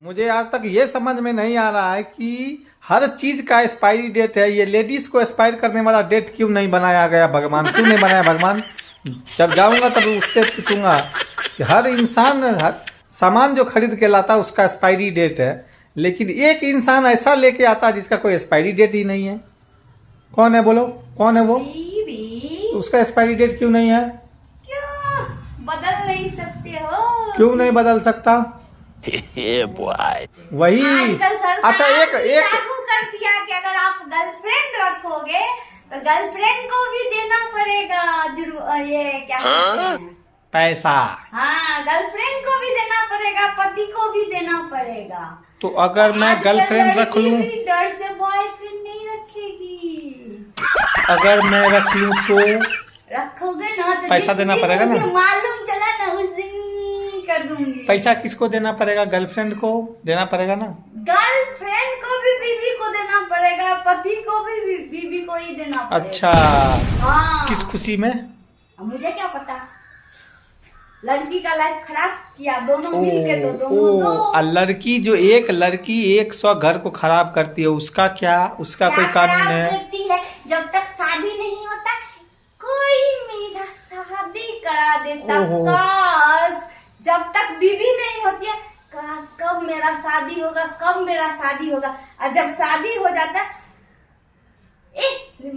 मुझे आज तक ये समझ में नहीं आ रहा है कि हर चीज का एक्सपायरी डेट है। ये लेडीज को एक्सपायर करने वाला डेट क्यों नहीं बनाया गया भगवान? क्यों नहीं बनाया भगवान? जब जाऊंगा तब उससे पूछूंगा कि हर इंसान सामान जो खरीद के लाता है उसका एक्सपायरी डेट है, लेकिन एक इंसान ऐसा लेके आता जिसका कोई एक्सपायरी डेट ही नहीं है। कौन है बोलो, कौन है वो? उसका एक्सपायरी डेट क्यों नहीं है? क्यों बदल नहीं सकते हो? क्यों नहीं बदल सकता? वही अच्छा एक लागू कर दिया कि अगर आप गर्लफ्रेंड रखोगे तो गर्लफ्रेंड को भी देना पड़ेगा। ये क्या कहते हैं? पैसा। हाँ, गर्लफ्रेंड को भी देना पड़ेगा, पति को भी देना पड़ेगा। तो अगर मैं गर्लफ्रेंड रख लूं, डर से बॉयफ्रेंड नहीं रखेगी। अगर मैं रख लूं तो रखोगे ना तो पैसा देना पड़ेगा ना? मालूम चला ना उस दिन कर दूंगी। पैसा किसको देना पड़ेगा? गर्लफ्रेंड को देना पड़ेगा ना? गर्लफ्रेंड को भी बीवी को देना पड़ेगा, पति को भी बीवी को ही देना पड़ेगा। अच्छा हाँ। किस खुशी में? मुझे क्या पता, लड़की का लाइफ खराब किया दोनों मिलके तो दोनों लड़की जो एक लड़की 100 घर को खराब करती है उसका क्या? उसका कोई कानून है? करती है जब तक शादी नहीं होता। कोई मेरा शादी करा देता काश। जब तक बीवी नहीं होती है काश कब मेरा शादी होगा, कब मेरा शादी होगा। और जब शादी हो जाता है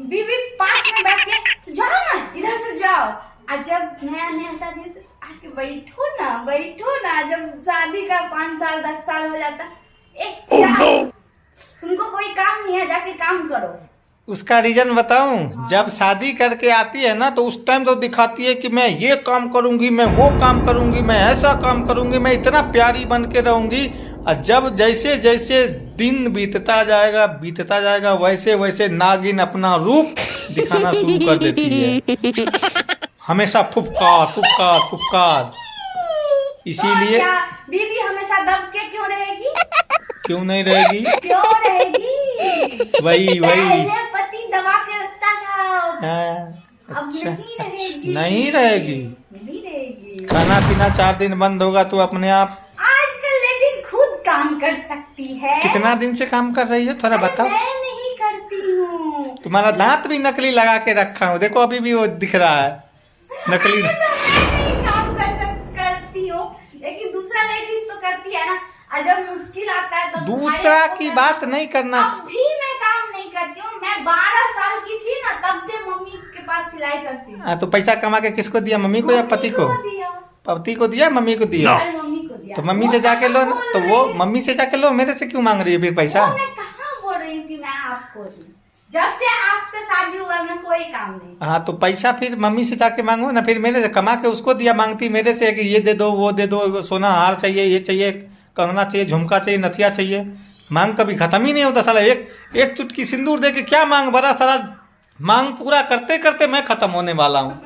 बीवी पास में बैठ के जाओ ना, इधर से जाओ। और जब नया नया शादी आके बैठो ना, जब शादी का 5 साल 10 साल हो जाता जाओ, तुमको कोई काम नहीं है, जाके काम करो। उसका रीजन बताऊं? जब शादी करके आती है ना तो उस टाइम तो दिखाती है कि मैं ये काम करूंगी, मैं वो काम करूंगी, मैं ऐसा काम करूंगी, मैं इतना प्यारी बन के रहूंगी। और जब जैसे जैसे दिन बीतता जाएगा वैसे वैसे नागिन अपना रूप दिखाना शुरू कर देती है। हमेशा फुफकार। इसीलिए बीवी हमेशा दब के क्यों रहेगी? क्यों नहीं रहेगी? क्यों रहेगी? वही पति दबा के रखता था। अब अच्छा, नहीं रहेगी। खाना पीना 4 दिन बंद होगा तो अपने आप। आजकल लेडीज खुद काम कर सकती है। कितना दिन से काम कर रही है थोड़ा बताओ? मैं नहीं करती हूँ। तुम्हारा दांत भी नकली लगा के रखा हूँ, देखो अभी भी वो दिख रहा है नकली। काम करती हो, लेकिन दूसरा लेडीज तो करती है ना। और जब मुश्किल आता है तो दूसरा की बात नहीं करना। अब भी मैं काम नहीं करती हूँ। मैं 12 साल की थी ना तब से मम्मी के पास सिलाई करती हूँ। तो पैसा कमा के किसको दिया? मम्मी को या पति को? पति को दिया, मम्मी को दिया? मम्मी को दिया। तो मम्मी से जाके लो ना। तो वो मम्मी से जाके लो, मेरे से क्यों मांग रही है फिर पैसा? मैं कहाँ बोल रही हूँ कि मैं आपको दूं? जब से आपसे शादी हुआ मैं कोई काम नहीं। हाँ तो पैसा फिर मम्मी से जाके मांगो ना। फिर मेरे से कमा के उसको दिया, मांगती मेरे से कि ये दे दो, वो दे दो, सोना हार चाहिए, ये चाहिए, कंगना चाहिए, झुमका चाहिए, नथिया चाहिए। मांग कभी खत्म ही नहीं होता साला। एक चुटकी सिंदूर दे के क्या मांग भरा? सारा मांग पूरा करते करते मैं खत्म होने वाला हूँ।